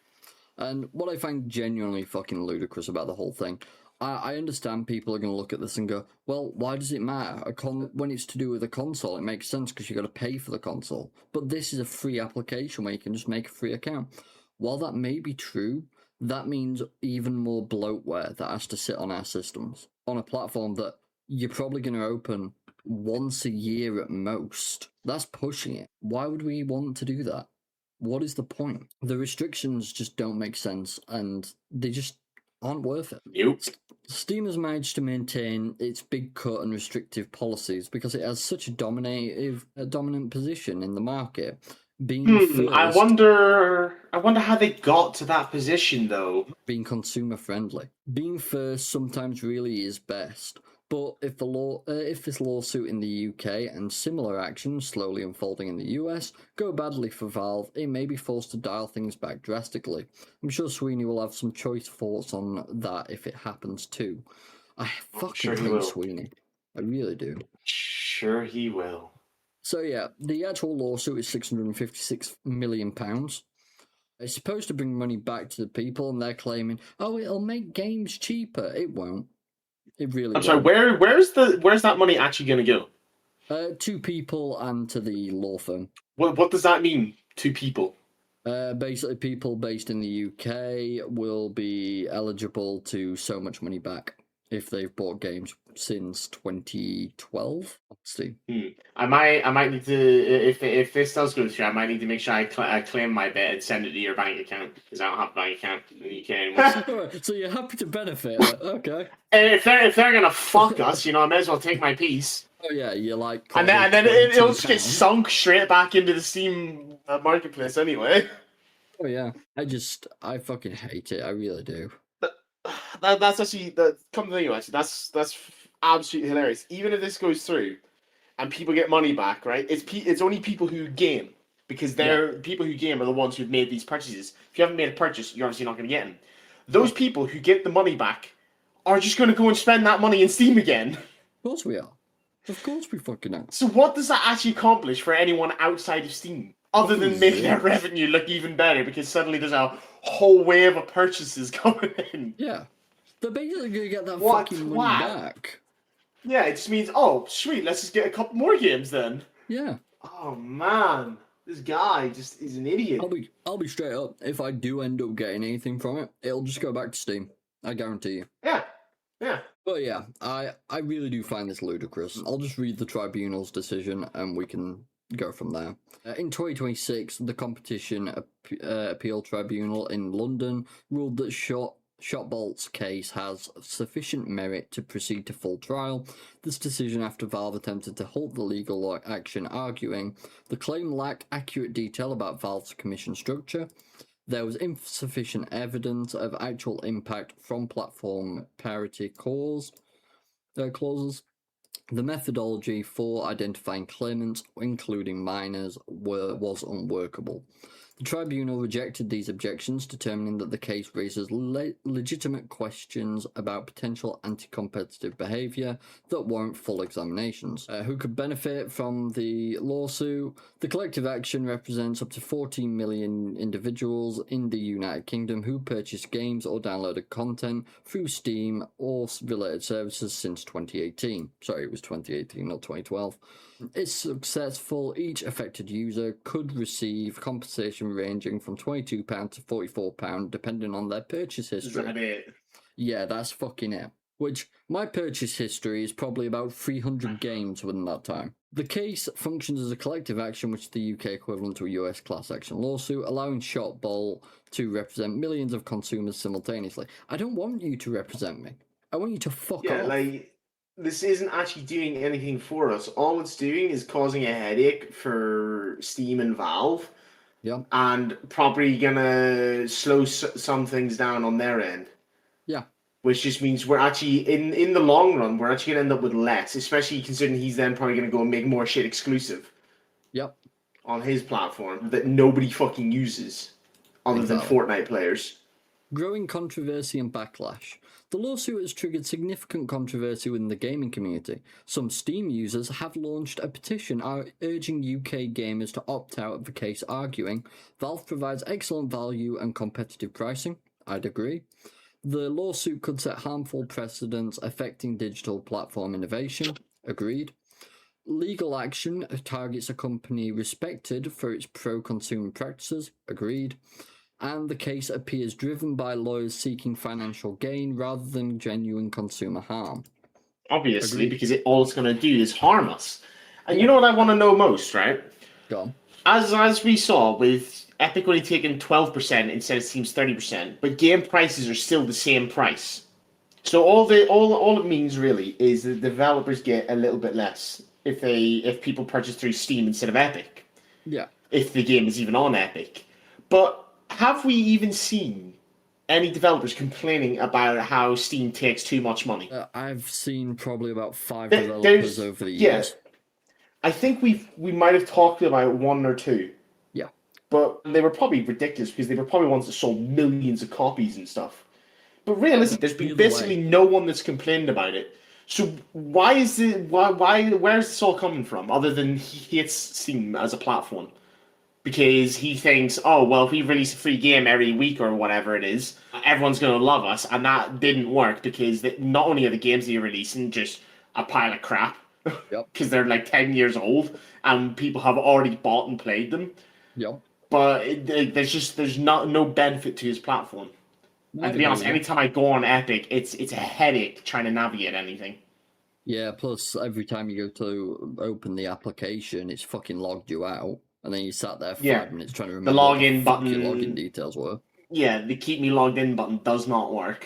And what I find genuinely fucking ludicrous about the whole thing, I understand people are going to look at this and go, well, why does it matter? When it's to do with a console, it makes sense because you got to pay for the console. But this is a free application where you can just make a free account. While that may be true, that means even more bloatware that has to sit on our systems on a platform that you're probably going to open once a year at most. That's pushing it. Why would we want to do that? What is the point? The restrictions just don't make sense and they just aren't worth it. Nope. Steam has managed to maintain its big cut and restrictive policies because it has such a dominant position in the market. Being first, I wonder how they got to that position though. being consumer friendly. Being first sometimes really is best. But if this lawsuit in the UK and similar actions slowly unfolding in the US go badly for Valve, it may be forced to dial things back drastically. I'm sure Sweeney will have some choice thoughts on that if it happens too. I fucking hate Sweeney. I really do. Sure he will. So yeah, the actual lawsuit is £656 million. It's supposed to bring money back to the people, and they're claiming, oh, it'll make games cheaper. It won't. It really. I'm sorry. Where's that money actually going to go? To people and to the law firm. What does that mean? To people. Basically, people based in the UK will be eligible to so much money back if they've bought games since 2012. See, I might need to if this does go through, I might need to make sure I claim my bit and send it to your bank account because I don't have a bank account in the UK anymore. So you're happy to benefit? Okay. And if they're gonna fuck us, I may as well take my piece. Oh yeah, you're like, and then it'll just get sunk straight back into the Steam marketplace anyway. Oh yeah, I fucking hate it. I really do. That's actually come to think of it, that's absolutely hilarious. Even if this goes through and people get money back, right? It's only people who game because people who game are the ones who've made these purchases. If you haven't made a purchase, you're obviously not going to get them. Those people who get the money back are just going to go and spend that money in Steam again. Of course we are. Of course we fucking are. So what does that actually accomplish for anyone outside of Steam? Other than making their revenue look even better because suddenly there's a whole wave of purchases coming in. Yeah. They're basically going to get that fucking money back. Yeah, it just means, oh, sweet, let's just get a couple more games then. Yeah. Oh, man. This guy just is an idiot. I'll be straight up. If I do end up getting anything from it, it'll just go back to Steam. I guarantee you. Yeah. Yeah. But yeah, I really do find this ludicrous. I'll just read the tribunal's decision and we can go from there. In 2026, the Competition Appeal Tribunal in London ruled that Shotbolt's case has sufficient merit to proceed to full trial. This decision after Valve attempted to halt the legal action, arguing the claim lacked accurate detail about Valve's commission structure. There was insufficient evidence of actual impact from platform parity clauses. The methodology for identifying claimants, including minors, was unworkable. The tribunal rejected these objections, determining that the case raises legitimate questions about potential anti-competitive behaviour that warrant full examinations. Who could benefit from the lawsuit? The collective action represents up to 14 million individuals in the United Kingdom who purchased games or downloaded content through Steam or related services since 2018. Sorry, it was 2018, not 2012. If successful, each affected user could receive compensation ranging from £22 to £44, depending on their purchase history. Is that it? Yeah, that's fucking it. Which, my purchase history is probably about 300 games within that time. The case functions as a collective action, which is the UK equivalent to a US class action lawsuit, allowing Shotbolt to represent millions of consumers simultaneously. I don't want you to represent me. I want you to fuck off. This isn't actually doing anything for us. All it's doing is causing a headache for Steam and Valve. Yeah. And probably gonna slow some things down on their end. Yeah. which just means we're actually in the long run we're actually gonna end up with less, especially considering he's then probably gonna go and make more shit exclusive Yep. on his platform that nobody fucking uses other than Fortnite players. Growing controversy and backlash. The lawsuit has triggered significant controversy within the gaming community. Some Steam users have launched a petition urging UK gamers to opt out of the case, arguing Valve provides excellent value and competitive pricing. I'd agree. The lawsuit could set harmful precedents affecting digital platform innovation. Agreed. Legal action targets a company respected for its pro-consumer practices. Agreed. And the case appears driven by lawyers seeking financial gain rather than genuine consumer harm. Obviously, because all it's going to do is harm us. And you know what I want to know most, right? Go on. As we saw with Epic only taking 12% instead of Steam's 30%, but game prices are still the same price. So all it means really is the developers get a little bit less if people purchase through Steam instead of Epic. Yeah. If the game is even on Epic. But have we even seen any developers complaining about how Steam takes too much money? I've seen probably about 5 developers over the years. Yeah, I think we might have talked about 1 or 2. Yeah. But they were probably ridiculous because they were probably ones that sold millions of copies and stuff. But realistically, there's been basically no one that's complained about it. So why is it? Where's this all coming from? Other than he hates Steam as a platform, because he thinks, oh well, if we release a free game every week or whatever it is, everyone's going to love us, and that didn't work because not only are the games that you're releasing just a pile of crap, because they're like 10 years old and people have already bought and played them. Yep. But there's no benefit to his platform. And to be honest, anytime I go on Epic, it's a headache trying to navigate anything. Yeah, plus every time you go to open the application, it's fucking logged you out. And then you sat there for 5 minutes trying to remember the login button, your login details were. Yeah, the keep me logged in button does not work.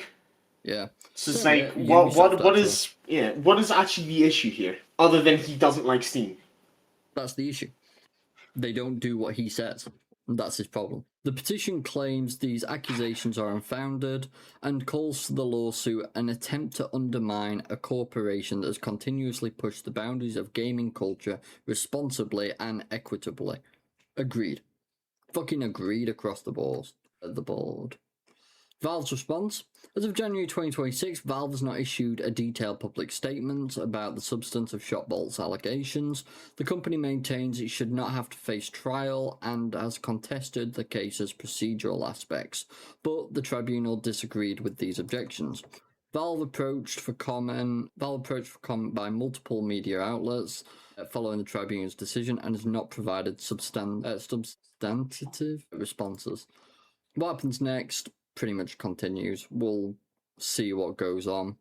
Yeah. So it's like, what is actually the issue here? Other than he doesn't like Steam. That's the issue. They don't do what he says. And that's his problem. The petition claims these accusations are unfounded and calls for the lawsuit an attempt to undermine a corporation that has continuously pushed the boundaries of gaming culture responsibly and equitably. Agreed. Fucking agreed across the board. Valve's response. As of January 2026, Valve has not issued a detailed public statement about the substance of Shotbolt's allegations. The company maintains it should not have to face trial and has contested the case's procedural aspects, but the tribunal disagreed with these objections. Valve approached for comment by multiple media outlets following the tribunal's decision and has not provided substantive responses. What happens next pretty much continues. We'll see what goes on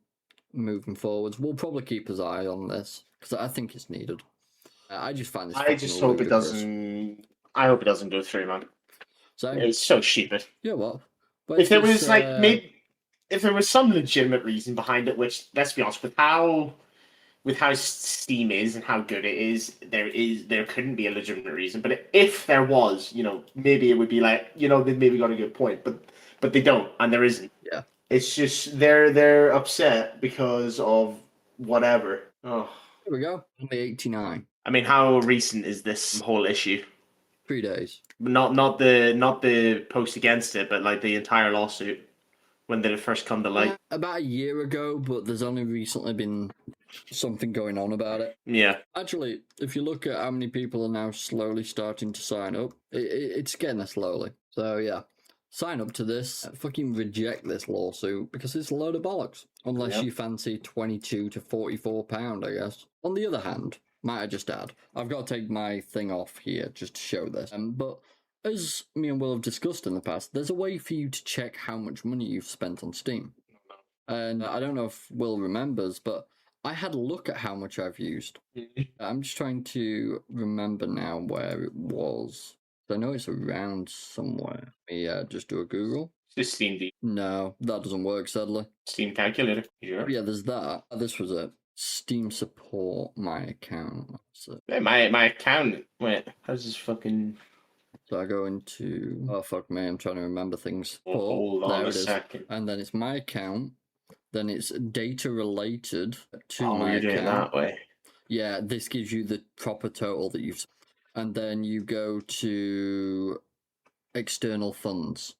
moving forwards. We'll probably keep his eye on this because I think it's needed. I just find this. I just hope it doesn't. I hope it doesn't go through, man. So it's so stupid. Yeah, what? If there was maybe if there was some legitimate reason behind it, which let's be honest, with how Steam is and how good it is, there couldn't be a legitimate reason. But if there was, maybe it would be like, they maybe got a good point, but they don't, and there isn't. Yeah. It's just they're upset because of whatever. Oh. Here we go. Only 89. I mean, how recent is this whole issue? 3 days. Not the post against it, but like the entire lawsuit. When did it first come to light? About a year ago, but there's only recently been something going on about it. Yeah. Actually, if you look at how many people are now slowly starting to sign up, it's getting there slowly. So yeah, sign up to this. Fucking reject this lawsuit because it's a load of bollocks. Unless you fancy £22 to £44, I guess. On the other hand, might I just add, I've got to take my thing off here just to show this. But as me and Will have discussed in the past, there's a way for you to check how much money you've spent on Steam. And I don't know if Will remembers, but I had a look at how much I've used. I'm just trying to remember now where it was. I know it's around somewhere. Yeah, just do a Google. Just Steam. No, that doesn't work, sadly. Steam calculator. Yeah, there's that. This was it. Steam support my account. Hey, my account. Wait, how's this fucking... So I go into... Oh, fuck me, I'm trying to remember things. Hold on a second. And then it's my account. then it's data related to Oh, my you're doing it account. that way. Yeah, this gives you the proper total that you've... And then you go to external funds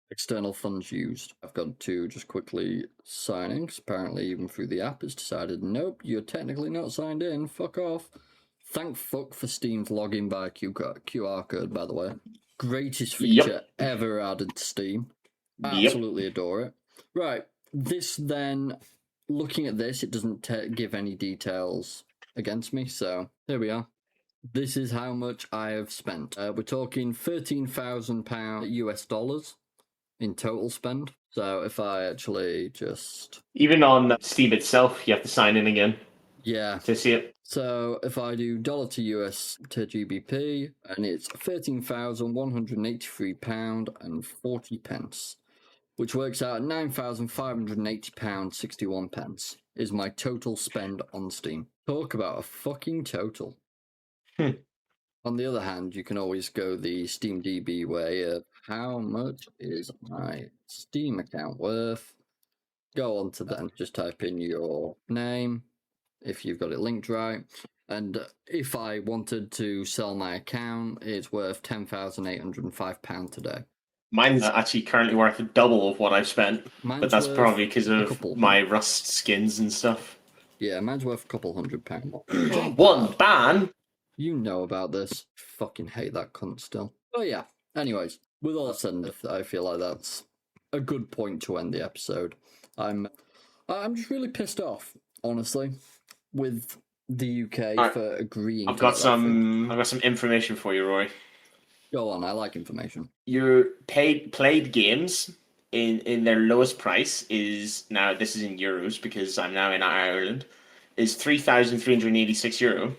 used. I've got to just quickly sign in, because apparently even through the app it's decided, nope, you're technically not signed in, fuck off. Thank fuck for Steam's login by QR code, by the way. Greatest feature ever added to Steam. Absolutely adore it. Right, this then, looking at this, it doesn't give any details against me, so here we are. This is how much I have spent. We're talking £13,000 US dollars in total spend. So if I actually just... Even on Steam itself, you have to sign in again. Yeah. To see it. So if I do dollar to US to GBP, and it's £13,183.40, which works out at £9,580.61 is my total spend on Steam. Talk about a fucking total. On the other hand, you can always go the SteamDB way of how much is my Steam account worth. Go on to that, just type in your name, if you've got it linked right. And if I wanted to sell my account, it's worth £10,805 today. Mine's actually currently worth double of what I've spent, but that's probably because of my Rust skins and stuff. Yeah, mine's worth a couple £100 more. One ban? You know about this. Fucking hate that cunt still. Oh yeah, anyways, with all that said, I feel like that's a good point to end the episode. I'm just really pissed off, honestly, with the UK for agreeing. I've got some information for you, Rory. Go on, I like information. Your played games in their lowest price is now, this is in euros because I'm now in Ireland, is €3,386.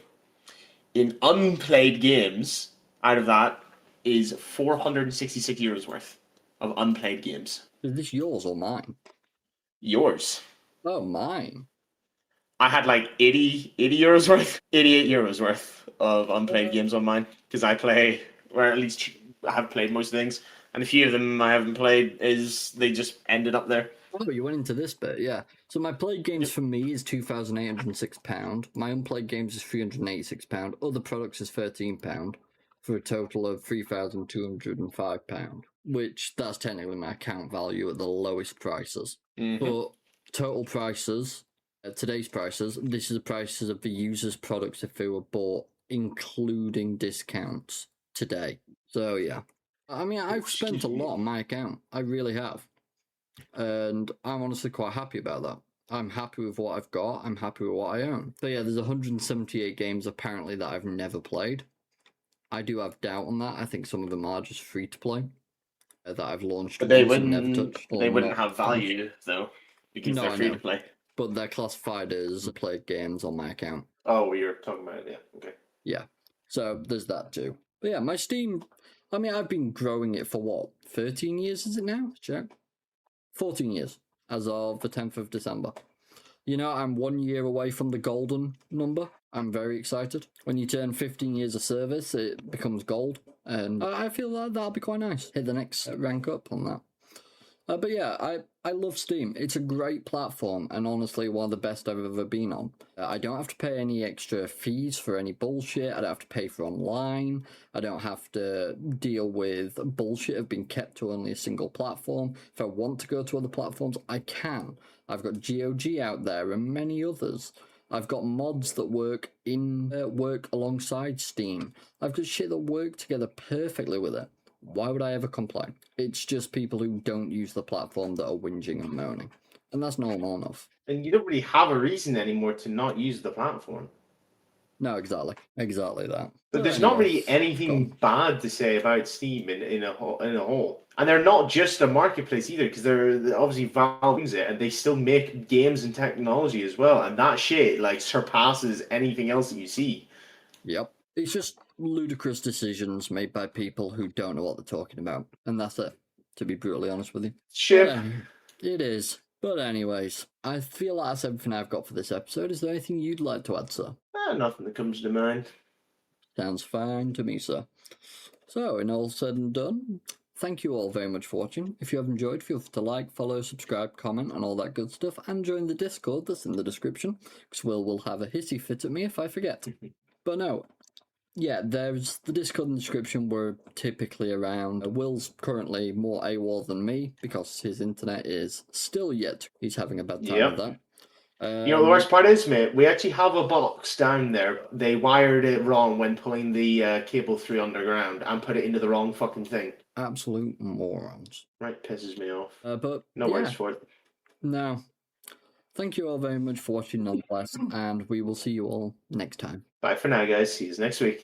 In unplayed games, out of that is €466 worth of unplayed games. Is this yours or mine? Yours. Oh, mine. I had like €80 worth, €88 worth of unplayed games on mine because I play, or at least I have played most things, and a few of them I haven't played they just ended up there. Oh, you went into this bit, yeah. So my played games for me is £2,806. My unplayed games is £386. Other products is £13 for a total of £3,205, which that's technically my account value at the lowest prices. But total prices, at today's prices, this is the prices of the user's products if they were bought, including discounts today. So yeah, I mean, I've spent a lot on my account. I really have. And I'm honestly quite happy about that. I'm happy with what I've got. I'm happy with what I own. So yeah, there's 178 games apparently that I've never played. I do have doubt on that. I think some of them are just free to play that I've launched. But they wouldn't have value though, because they're free to play. But they're classified as played games on my account. Oh, you're talking about it, yeah. Okay. Yeah. So there's that too. But yeah, my Steam, I mean, I've been growing it for what, 13 years is it now? Check. 14 years as of the 10th of December. You know, I'm 1 year away from the golden number. I'm very excited. When you turn 15 years of service, it becomes gold. And I feel that that'll be quite nice. Hit the next rank up on that. But yeah, I love Steam. It's a great platform and honestly one of the best I've ever been on. I don't have to pay any extra fees for any bullshit. I don't have to pay for online. I don't have to deal with bullshit of being kept to only a single platform. If I want to go to other platforms, I can. I've got GOG out there and many others. I've got mods that work alongside Steam. I've got shit that work together perfectly with it. Why would I ever complain? It's just people who don't use the platform that are whinging and moaning. And that's normal enough. And you don't really have a reason anymore to not use the platform. No, exactly. Exactly that. But there's not really anything bad to say about Steam in a whole. And they're not just a marketplace either, because they're obviously Valve owns it, and they still make games and technology as well. And that shit like surpasses anything else that you see. Yep. It's just ludicrous decisions made by people who don't know what they're talking about. And that's it, to be brutally honest with you. Shit. It is. But anyways, I feel like that's everything I've got for this episode. Is there anything you'd like to add, sir? Nothing that comes to mind. Sounds fine to me, sir. So, in all said and done, thank you all very much for watching. If you have enjoyed, feel free to like, follow, subscribe, comment, and all that good stuff, and join the Discord that's in the description, because Will will have a hissy fit at me if I forget. But no, yeah, there's the Discord in the description. We're typically around. Will's currently more AWOL than me, because his internet is still yet. He's having a bad time with that. You know, the worst part is, mate, we actually have a box down there. They wired it wrong when pulling the cable through underground and put it into the wrong fucking thing. Absolute morons. Right, pisses me off. But no words for it. No. Thank you all very much for watching nonetheless, and we will see you all next time. Bye for now, guys. See you next week.